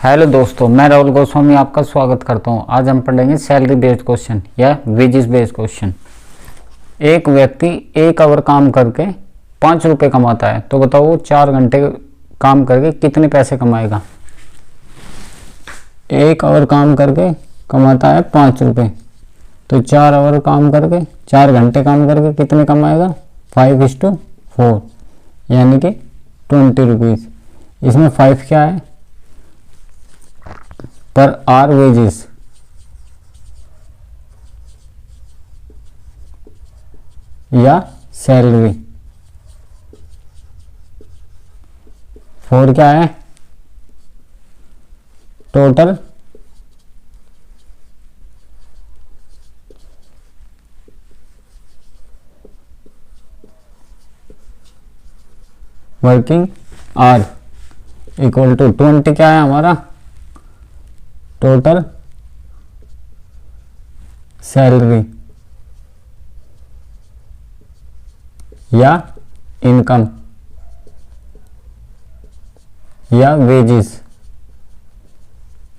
Hello दोस्तों, मैं राहुल गोस्वामी आपका स्वागत करता हूं। आज हम पढ़ेंगे सैलरी बेस्ड क्वेश्चन या वेजेस बेस्ड क्वेश्चन। एक व्यक्ति 1 आवर काम करके 5 रुपये कमाता है, तो बताओ वो 4 घंटे काम करके कितने पैसे कमाएगा। 1 आवर काम करके कमाता है 5 रुपये, तो 4 आवर काम करके 4 घंटे काम करके कितने कमाएगा। 5:4 यानी कि 20 रुपीज़। इसमें 5 क्या है, पर आर वेजेस, या सैलरी। 4 क्या है, total working hour equal to 20 क्या है हमारा, टोटल सैलरी या इनकम या वेजेस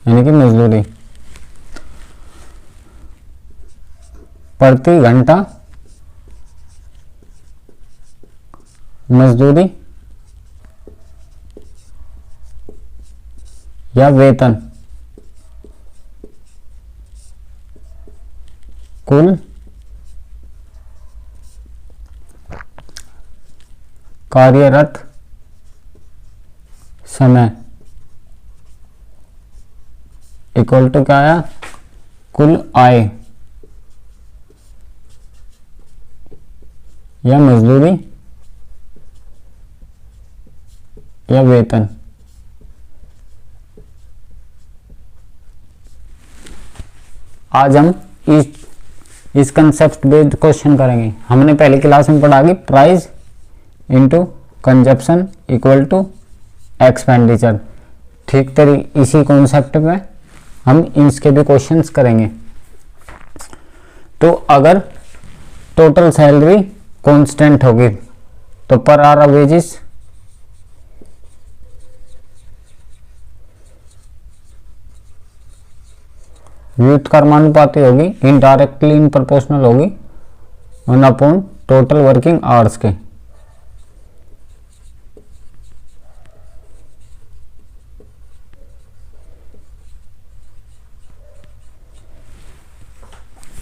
यानी कि मजदूरी। प्रति घंटा मजदूरी या वेतन, कुल कार्यरत समय इक्वल टू क्या आया, कुल आय या मजदूरी या वेतन। आज हम इस कंसेप्ट बेस्ड क्वेश्चन करेंगे। हमने पहले क्लास में पढ़ा कि price into consumption equal to expenditure. ठीक तरी इसी कॉन्सेप्ट में हम इसके भी क्वेश्चंस करेंगे। तो अगर टोटल सैलरी कांस्टेंट होगी तो पर आवर वेजेस व्युत्क्रमानुपाती होगी, इनडायरेक्टली इन प्रोपोर्शनल होगी 1 टोटल वर्किंग आवर्स के।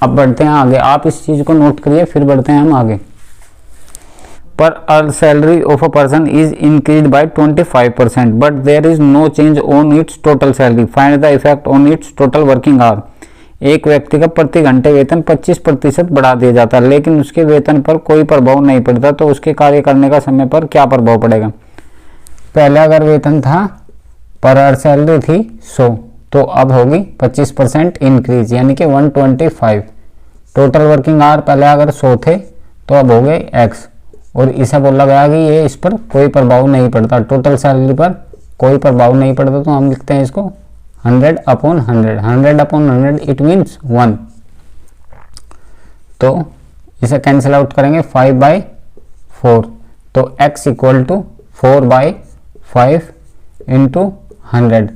अब बढ़ते हैं आगे, आप इस चीज को नोट करिए, फिर बढ़ते हैं हम आगे। Per hour salary of a person is increase by 25% but there is no change on its total salary, find the effect on its total working hour. एक व्यक्ति का प्रति घंटे वेतन 25% बढ़ा दिया जाता है, लेकिन उसके वेतन पर कोई प्रभाव नहीं पड़ता, तो उसके कार्य करने का समय पर क्या प्रभाव पड़ेगा। पहले अगर वेतन था, पर आवर सैलरी थी 100, तो अब होगी 25% इंक्रीज यानी कि 125। टोटल वर्किंग आवर पहले अगर 100 थे तो अब हो गए x, और इसे बोला गया कि ये इस पर कोई प्रभाव नहीं पड़ता, टोटल सैलरी पर कोई प्रभाव नहीं पड़ता, तो हम लिखते हैं इसको 100/100। 100/100 इट मीन्स 1। तो इसे कैंसिल आउट करेंगे 5/4, तो x इक्वल टू 4/5 इंटू 100।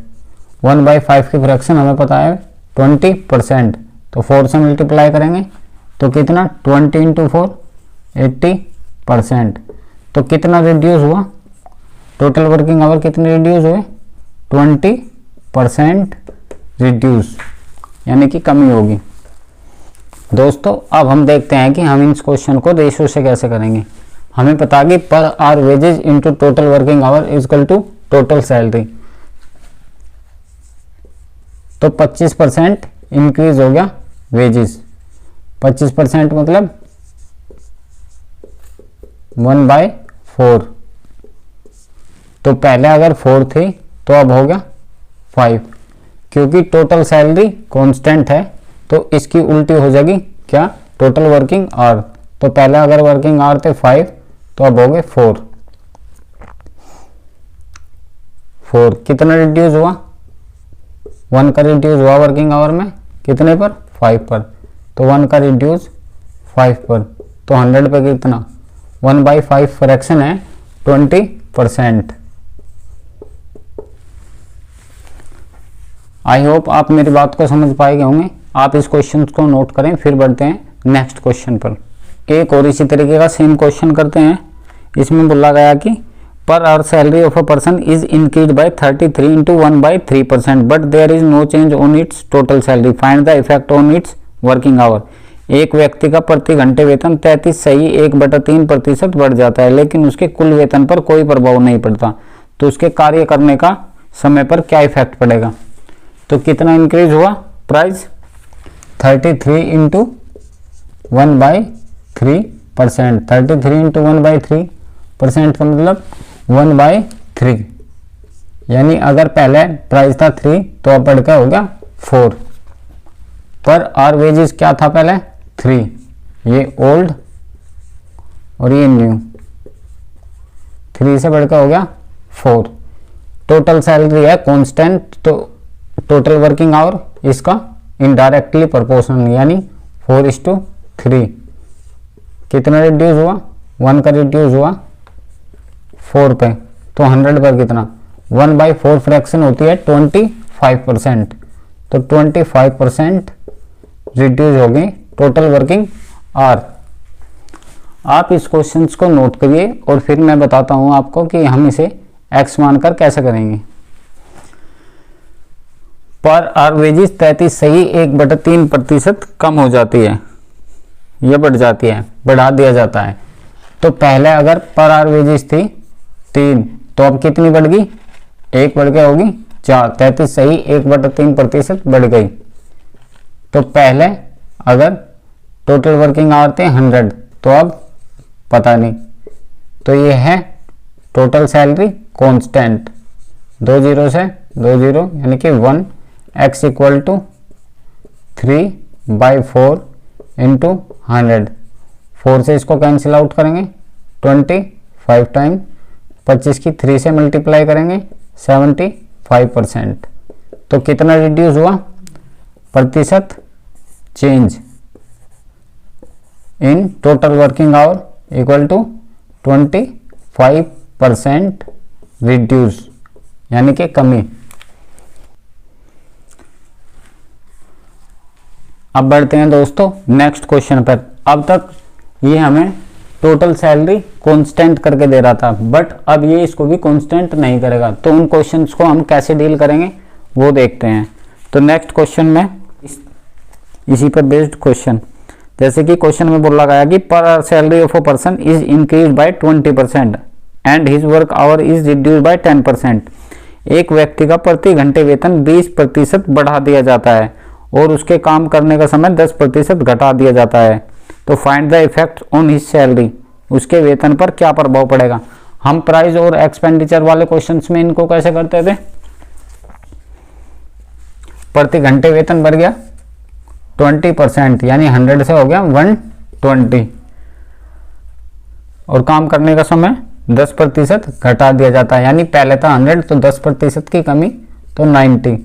1/5 की फ्रैक्शन हमें पता है 20%, तो 4 से मल्टीप्लाई करेंगे तो कितना, 20 इंटू 4 80%। तो कितना रिड्यूस हुआ, टोटल वर्किंग आवर कितने रिड्यूस हुए, 20% रिड्यूस यानी कि कमी होगी। दोस्तों अब हम देखते हैं कि हम इस क्वेश्चन को रेशियो से कैसे करेंगे। हमें पता है कि per hour wages into total working hour equal to total salary, तो 25% इंक्रीज हो गया वेजेस। 25% मतलब 1/4, तो पहले अगर 4 थी तो अब हो गया 5, क्योंकि टोटल सैलरी कांस्टेंट है तो इसकी उल्टी हो जाएगी क्या, टोटल वर्किंग आवर। तो पहले अगर वर्किंग आवर थे 5 तो अब हो गए 4। कितना रिड्यूस हुआ, 1 का रिड्यूस हुआ वर्किंग आवर में, कितने पर, 5 पर, तो 1 का रिड्यूस 5 पर, तो 100 पे कितना, 1/5 फ्रैक्शन है 20%। आई होप आप मेरी बात को समझ पाए होंगे। आप इस क्वेश्चन को नोट करें, फिर बढ़ते हैं नेक्स्ट क्वेश्चन पर। एक और इसी तरीके का सेम क्वेश्चन करते हैं। इसमें बोला गया कि per hour salary of a person is increase by 33 into 1/3% but there is no change on its total salary, find the effect on its working hour. एक व्यक्ति का प्रति घंटे वेतन 33.1/3% बढ़ जाता है, लेकिन उसके कुल वेतन पर कोई प्रभाव नहीं पड़ता, तो उसके कार्य करने का समय पर क्या इफेक्ट पड़ेगा। तो कितना इंक्रीज हुआ प्राइस, 33 इंटू 1/3%। 33 इंटू 1/3% का मतलब 1/3, यानी अगर पहले प्राइस था 3 तो अब बढ़ के हो गया 4। पर आर वेजेस क्या था पहले 3, ये ओल्ड और ये न्यू, 3 से बढ़ के हो गया 4। टोटल सैलरी है कांस्टेंट, तो टोटल वर्किंग आवर इसका इनडायरेक्टली प्रोपोर्शनल, यानी 4:3। कितना रिड्यूस हुआ, 1 का रिड्यूस हुआ 4 पे, तो 100 पर कितना, 1/4 फ्रैक्शन होती है 25%, तो 25% रिड्यूस हो गई टोटल वर्किंग आवर। आप इस क्वेश्चन को नोट करिए और फिर मैं बताता हूं आपको कि हम इसे x मानकर कैसे करेंगे। पर आवर वेजेस 33 सही 1/3% कम हो जाती है, यह बढ़ जाती है, बढ़ा दिया जाता है। तो पहले अगर पर आवर वेजेस थी 3, तो अब कितनी बढ़ गई, 1 बढ़ के होगी 4, 33 सही 1/3% बढ़ गई। तो पहले अगर टोटल वर्किंग आवर थे 100, तो अब पता नहीं, तो ये है टोटल सैलरी कांस्टेंट, 2 0 से 2 0 यानी कि 1, x इक्वल टू 3/4 इंटू 100। 4 से इसको कैंसिल आउट करेंगे 25 टाइम, 25 की 3 से मल्टीप्लाई करेंगे 75%। तो कितना रिड्यूस हुआ, प्रतिशत change in total working hour equal to 25% reduce, यानी कि कमी। अब बढ़ते हैं दोस्तों नेक्स्ट क्वेश्चन पर। अब तक ये हमें टोटल सैलरी कांस्टेंट करके दे रहा था, बट अब ये इसको भी कांस्टेंट नहीं करेगा, तो उन क्वेश्चंस को हम कैसे डील करेंगे वो देखते हैं। तो नेक्स्ट क्वेश्चन में इसी पर बेस्ड क्वेश्चन, जैसे कि क्वेश्चन में बोला गया कि पर salary of a person is increase by 20% and his work hour is reduce by 10%। एक व्यक्ति का प्रति घंटे वेतन 20% बढ़ा दिया जाता है और उसके काम करने का समय 10% घटा दिया जाता है, तो find the effect on his salary, उसके वेतन पर क्या प्रभाव पड़ेगा। हम प्राइस और एक्सपेंडिचर वाले क्वेश्चंस में इनको कैसे करते थे, प्रति घंटे वेतन बढ़ गया 20%, यानी 100 से हो गया 120, और काम करने का समय 10% घटा दिया जाता है, यानी पहले था 100 तो 10% की कमी तो 90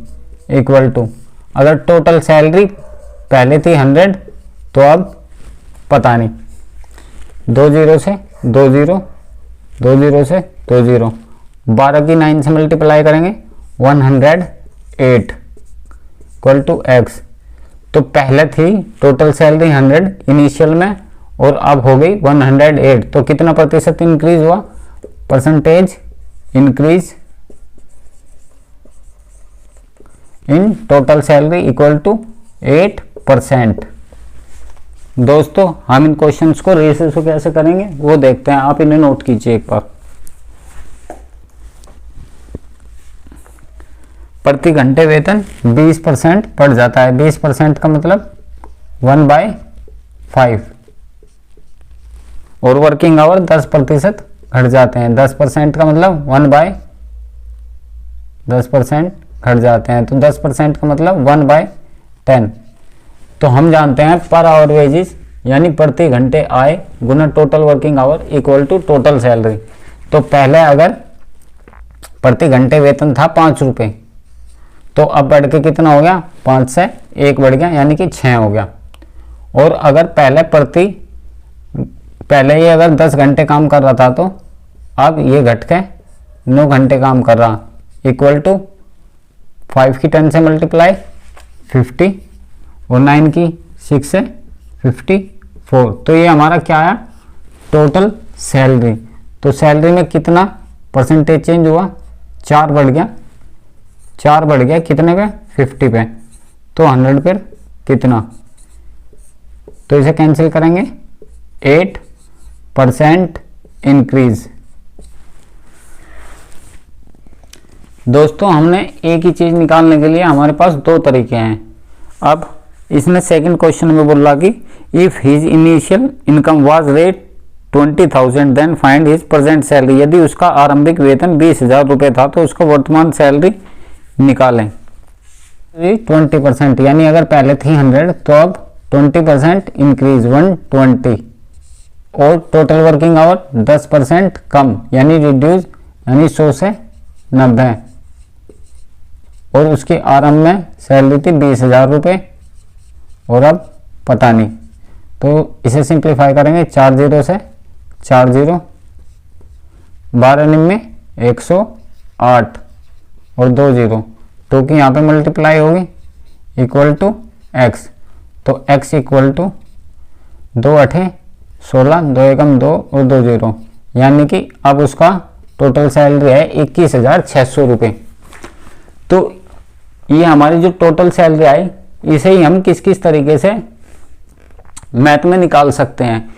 इक्वल टू, अगर टोटल सैलरी पहले थी 100 तो अब पता नहीं, 2 0 से 2 0, 2 0 से 2 0, 12 की 9 से मल्टीप्लाई करेंगे 108 इक्वल टू x। तो पहले थी टोटल सैलरी 100 इनिशियल में और अब हो गई 108, तो कितना प्रतिशत इंक्रीज हुआ, percentage increase in total salary equal to 8%। दोस्तों हम इन क्वेश्चंस को रेशियो से कैसे करेंगे वो देखते हैं, आप इन्हें नोट कीजिए एक बार। प्रति घंटे वेतन 20% बढ़ जाता है, 20% का मतलब 1/5, और वर्किंग आवर 10% घट जाते हैं, 10% का मतलब 1/10% घट जाते हैं, तो 10% का मतलब 1/10। तो हम जानते हैं पर आवर वेजेस यानी प्रति घंटे आय गुना total working hour equal to total salary. तो पहले अगर प्रति घंटे वेतन था 5 रुपये, तो अब बढ़ के कितना हो गया, 5 से 1 बढ़ गया यानी कि 6 हो गया। और अगर पहले ये अगर 10 घंटे काम कर रहा था, तो अब ये घट के 9 घंटे काम कर रहा, इक्वल टू 5 की 10 से मल्टीप्लाई 50 और 9 की 6 से 54। तो ये हमारा क्या आया टोटल सैलरी। तो सैलरी में कितना परसेंटेज चेंज हुआ, 4 बढ़ गया, 4 बढ़ गया कितने पे 50 पे। तो 100 पर कितना, तो इसे कैंसिल करेंगे 8% इंक्रीज। दोस्तों हमने एक ही चीज निकालने के लिए हमारे पास दो तरीके हैं। अब इसने सेकंड क्वेश्चन में बोला कि if his initial income was rate 20,000 then find his present salary. यदि उसका आरंभिक वेतन 20,000 रुपये था तो उसका वर्तमान सैलरी निकालें। 20%, यानी अगर पहले थी 100 तो अब 20% इंक्रीज 120, और टोटल वर्किंग आवर 10% कम यानी रिड्यूस, यानी 100 से 90, और उसकी आरंभ में सैलरी थी 20,000 रुपये और अब पता नहीं। तो इसे सिंप्लीफाई करेंगे 4 जीरो से 4 जीरो, 12 निम्न 108 और 2 जीरो, तो कि यहाँ पे मल्टीप्लाई होगी इक्वल टू x। तो x इक्वल टू 2 8 16, 2 एकम 2 और 2 जीरो, यानी कि अब उसका टोटल सैलरी है 21,600 रुपये। तो ये हमारी जो टोटल सैलरी आई इसे ही हम किस किस तरीके से मैथ में निकाल सकते हैं।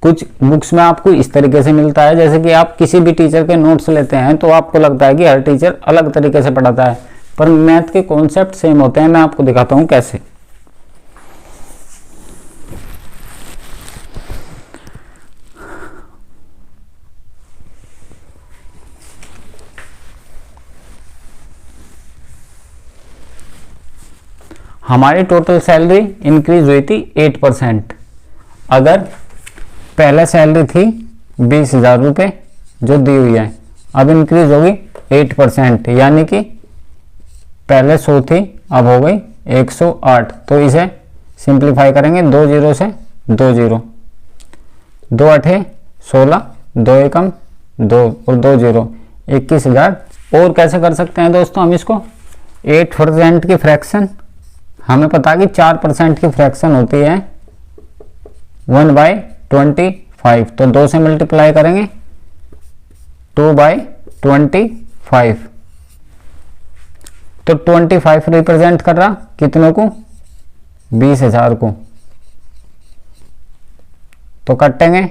कुछ बुक्स में आपको इस तरीके से मिलता है, जैसे कि आप किसी भी टीचर के नोट्स लेते हैं तो आपको लगता है कि हर टीचर अलग तरीके से पढ़ाता है, पर मैथ के कॉन्सेप्ट सेम होते हैं। मैं आपको दिखाता हूँ कैसे। हमारी टोटल सैलरी इंक्रीज हुई थी 8%। अगर पहले सैलरी थी 20,000 रुपये जो दी हुई है, अब इंक्रीज होगी 8%, यानी कि पहले 100 थी अब हो गई 108। तो इसे सिंप्लीफाई करेंगे 2 जीरो से 2 जीरो, 2 8 16, 2 एकम 2 और 2 जीरो, 21,000। और कैसे कर सकते हैं दोस्तों हम इसको, 8% की फ्रैक्शन, हमें पता है कि 4% की फ्रैक्शन होती है 1/25, तो 2 से मल्टीप्लाई करेंगे 2/25, तो 25 रिप्रेजेंट कर रहा कितनों को, 20,000 को। तो कटेंगे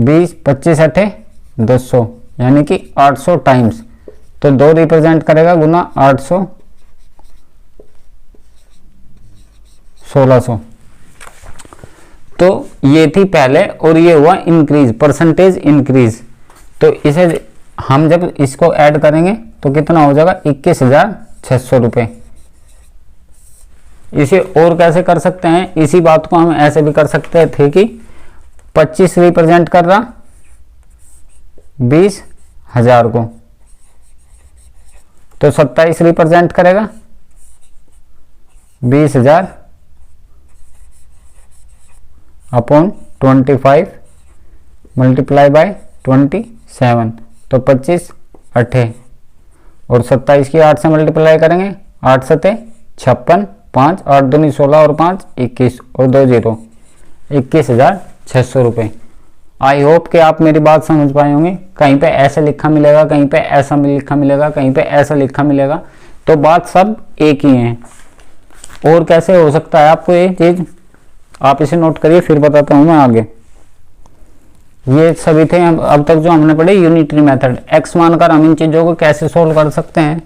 20 25 8 200, यानी कि 800 टाइम्स, तो 2 रिप्रेजेंट करेगा गुना 800 1600। तो ये थी पहले और ये हुआ इंक्रीज, परसेंटेज इंक्रीज। तो इसे हम जब इसको ऐड करेंगे तो कितना हो जाएगा 21,600 रुपये। इसे और कैसे कर सकते हैं, इसी बात को हम ऐसे भी कर सकते थे कि 25 रिप्रेजेंट कर रहा 20,000 को, तो 27 रिप्रेजेंट करेगा 20,000 अपॉन 25 मल्टीप्लाई बाय 27, तो 25 8 और 27 की 8 से मल्टीप्लाई करेंगे, 8 सते 56, 5 8 दूनी 16 और 5 21 और 2 जीरो, 21,600 रुपये। आई होप कि आप मेरी बात समझ पाए होंगे। कहीं पे ऐसे लिखा मिलेगा, कहीं पे ऐसा लिखा मिलेगा, कहीं पे ऐसा लिखा मिलेगा, तो बात सब एक ही है। और कैसे हो सकता है आपको ये चीज़, आप इसे नोट करिए फिर बताता हूँ मैं आगे। ये सभी थे अब तक जो हमने पढ़े यूनिटरी मेथड। एक्स मानकर हम इन चीज़ों को कैसे सोल्व कर सकते हैं।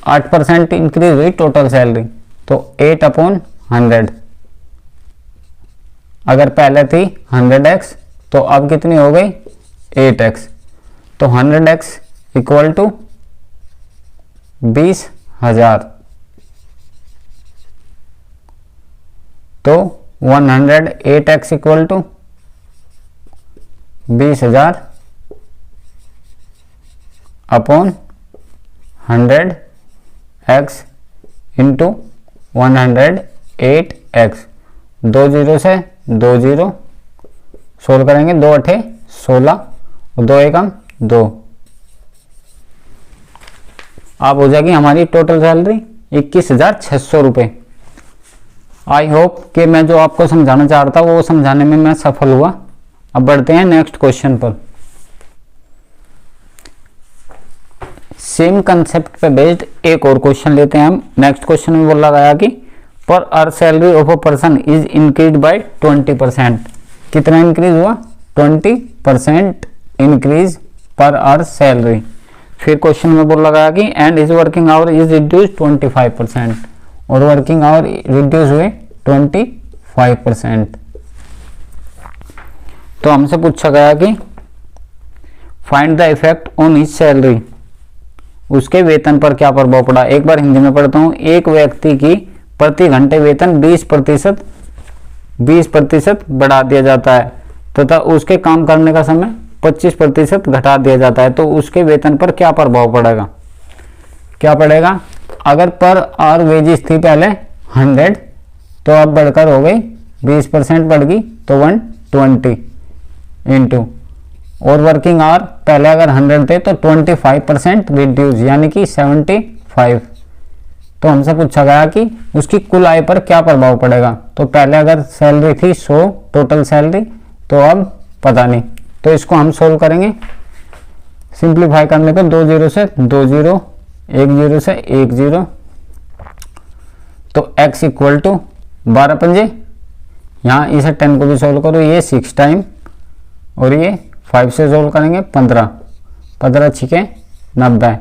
8% इंक्रीज हुई टोटल सैलरी, तो 8/100। अगर पहले थी 100x तो अब कितनी हो गई 8x, तो 100x इक्वल टू 20,000, तो 108x equal to 20,000 upon 100x into 108x। 2 zero से 2 जीरो, सोल्व करेंगे 2 8 16 और 2 एकम 2। अब हो जाएगी हमारी टोटल सैलरी 21,600 रुपये। आई होप कि मैं जो आपको समझाना चाह रहा था वो समझाने में मैं सफल हुआ। अब बढ़ते हैं नेक्स्ट क्वेश्चन पर। सेम कंसेप्ट पे बेस्ड एक और क्वेश्चन लेते हैं हम। नेक्स्ट क्वेश्चन में बोला गया कि per hour salary of a person is increase by 20%। कितना इंक्रीज हुआ? 20% इंक्रीज पर आवर सैलरी। फिर क्वेश्चन में बोला गया कि and is working hour is reduce 25%, और वर्किंग आवर रिड्यूस हुए 25%। तो हमसे पूछा गया कि find the effect on his salary, उसके वेतन पर क्या प्रभाव पड़ा। एक बार हिंदी में पढ़ता हूं। एक व्यक्ति की प्रति घंटे वेतन 20% बढ़ा दिया जाता है तथा उसके काम करने का समय 25% घटा दिया जाता है, तो उसके वेतन पर क्या प्रभाव पड़ेगा? क्या पड़ेगा? अगर पर आवर वेजेस थी पहले 100, तो अब बढ़कर हो गई 20% बढ़ गई तो 120 इंटू, और वर्किंग आवर पहले अगर 100 थे तो 25% रिड्यूस यानी कि 75। तो हमसे पूछा गया कि उसकी कुल आय पर क्या प्रभाव पड़ेगा। तो पहले अगर सैलरी थी 100 टोटल सैलरी, तो अब पता नहीं। तो इसको हम सोल्व करेंगे। सिंप्लीफाई करने पर 2 0 से 2 0, 1 0 से 1 0, तो x इक्वल टू 12 पंजे, यहाँ इसे 10 को भी सोल्व करो, ये 6 टाइम, और ये 5 से सोल्व करेंगे 15, 15 छिके 90,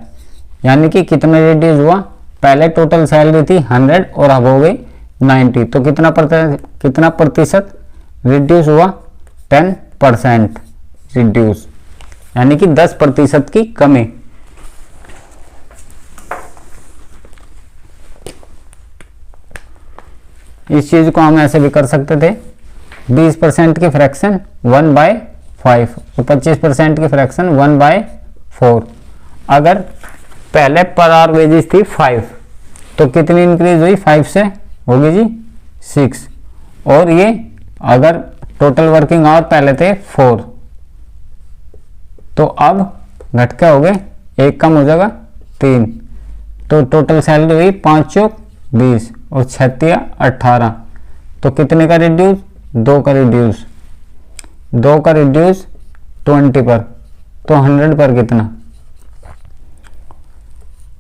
यानी कि कितना रिड्यूस हुआ? पहले टोटल सैलरी थी 100 और अब हो गई 90, तो कितना प्रतिशत रिड्यूस हुआ? 10% रिड्यूस, यानी कि 10% की कमी। इस चीज को हम ऐसे भी कर सकते थे, 20% की फ्रैक्शन 1/5 और 25% की फ्रैक्शन 1/4। अगर पहले पर आवर वेजेस थी 5, तो कितनी इंक्रीज हुई? 5 से होगी जी 6, और ये अगर टोटल वर्किंग आवर पहले थे 4, तो अब घट के हो गए, 1 कम हो जाएगा 3, तो टोटल सैलरी हुई 5 चौक 20 और 6 18, तो कितने का रिड्यूस? 2 का रिड्यूस, 2 का रिड्यूस 20 पर, तो 100 पर कितना?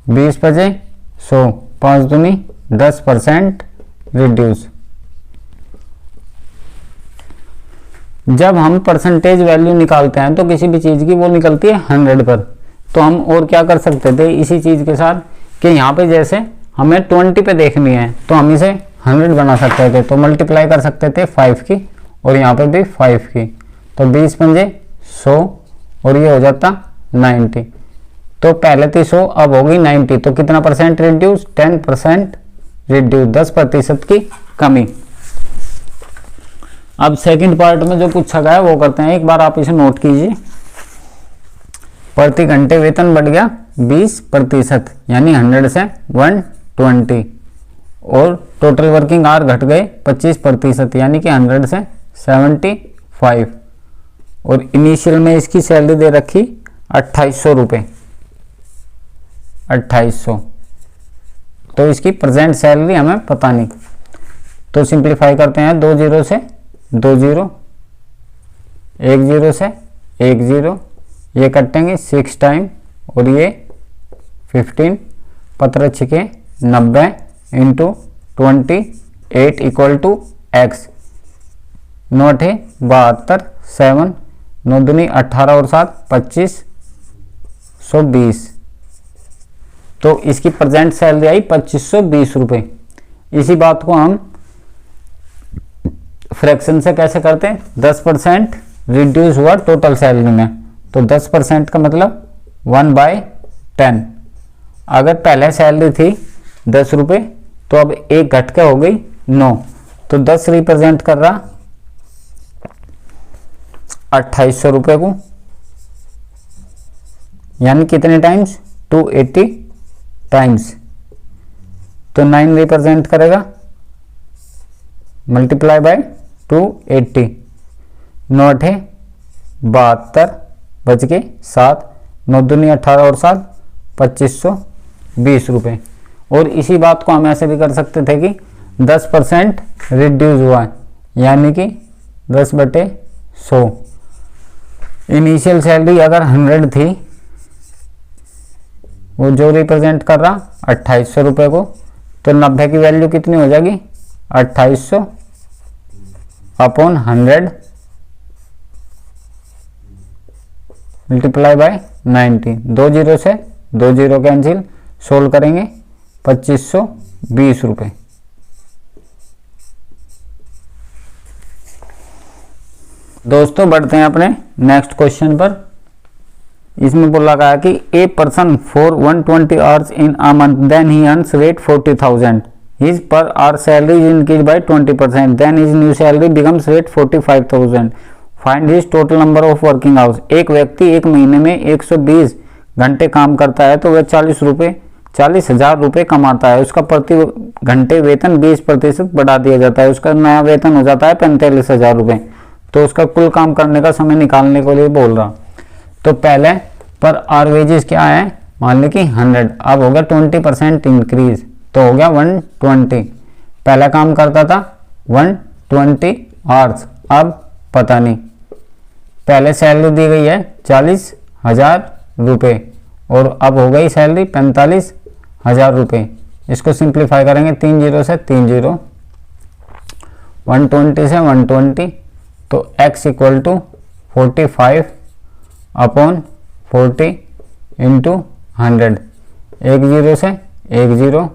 20 बजे 100, 5 दूनी 10% रिड्यूस। जब हम परसेंटेज वैल्यू निकालते हैं तो किसी भी चीज की वो निकलती है 100 पर। तो हम और क्या कर सकते थे इसी चीज के साथ कि यहाँ पे जैसे हमें 20 पे देखनी है तो हम इसे 100 बना सकते थे, तो मल्टीप्लाई कर सकते थे 5 की, और यहाँ पे भी 5 की, तो 20 पंजे 100 और ये हो जाता 90। तो पहले थी 100 अब होगी 90, तो कितना परसेंट रिड्यूस? 10% रिड्यूस, 10% की कमी। अब सेकंड पार्ट में जो पूछा गया है वो करते हैं। एक बार आप इसे नोट कीजिए। प्रति घंटे वेतन बढ़ गया 20%, यानी 100 से 120, और टोटल वर्किंग आवर घट गए 25%, यानी कि 100 से 75, और इनिशियल में इसकी सैलरी दे रखी 2800 रुपये, 2800, तो इसकी प्रेजेंट सैलरी हमें पता नहीं। तो सिंप्लीफाई करते हैं, 2 0 से 2 0, 1 0 से 1 0, ये कटेंगे 6 टाइम और ये 15, 15 छिके 90 इंटू 28 इक्वल टू एक्स, 9 है 72, 7 9 दूनी 18 और 7 2520, तो इसकी प्रेजेंट सैलरी आई 2520 रुपये। इसी बात को हम फ्रैक्शन से कैसे करते हैं? 10% रिड्यूस हुआ टोटल सैलरी में, तो 10% का मतलब 1/10। अगर पहले सैलरी थी 10 रुपये तो अब एक घट के हो गई 9, तो 10 रिप्रेजेंट कर रहा 2800 रुपये को, यानी कितने टाइम्स? 280 टाइम्स, तो 9 रिप्रेजेंट करेगा मल्टीप्लाई बाय 280, 9 है 72 बच के 7, 9 दूनी 18 और 7 2500 20 रुपये। और इसी बात को हम ऐसे भी कर सकते थे कि 10% रिड्यूस हुआ है, यानी कि 10/100। इनिशियल सैलरी अगर 100 थी, वो जो रिप्रेजेंट कर रहा 2800 रुपये को, तो 90 की वैल्यू कितनी हो जाएगी 2800 अपॉन 100 मल्टीप्लाई बाय 90। 2 जीरो से 2 जीरो कैंसिल, सोल्व करेंगे 2520 रुपये। दोस्तों बढ़ते हैं अपने नेक्स्ट क्वेश्चन पर। इसमें बोला गया कि A person for 120 hours in a month then he earns rate 40,000, his per hour salary is increase by 20%, then his new salary becomes rate 45,000, find his total number of working hours. एक व्यक्ति एक महीने में 120 घंटे काम करता है तो वह 40,000 रुपये कमाता है। उसका प्रति घंटे वेतन 20% बढ़ा दिया जाता है, उसका नया वेतन हो जाता है 45,000 रुपये। तो उसका कुल काम करने का समय निकालने के लिए बोल रहा। तो पहले पर आवर वेजेस क्या है, मान ली कि 100, अब हो गया 20% इंक्रीज, तो हो गया 120। पहला काम करता था 120 आवर्स, अब पता नहीं। पहले सैलरी दी गई है 40,000 रुपये और अब हो गई सैलरी 45,000 रुपये। इसको सिंप्लीफाई करेंगे 3 जीरो से 3 जीरो, 120 से 120, तो x equal to 45 upon 40 into 100। 1 zero से 1 जीरो,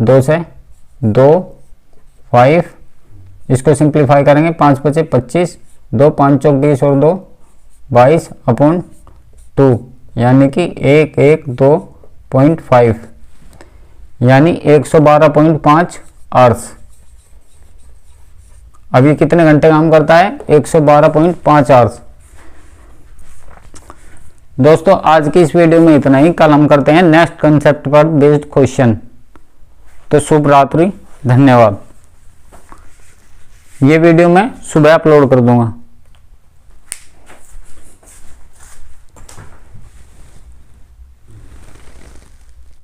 2 से 2, 5, इसको सिंप्लीफाई करेंगे 5 पचे 25, 2 5 चौक 20 और 2 22 अपॉन 2, यानी कि 112.5, यानी 112.5 आवर्स। अब ये कितने घंटे काम करता है 112.5 आवर्स। दोस्तों आज की इस वीडियो में इतना ही, कल हम करते हैं नेक्स्ट कंसेप्ट पर बेस्ड क्वेश्चन। तो शुभ रात्रि, धन्यवाद। ये वीडियो मैं सुबह अपलोड कर दूंगा।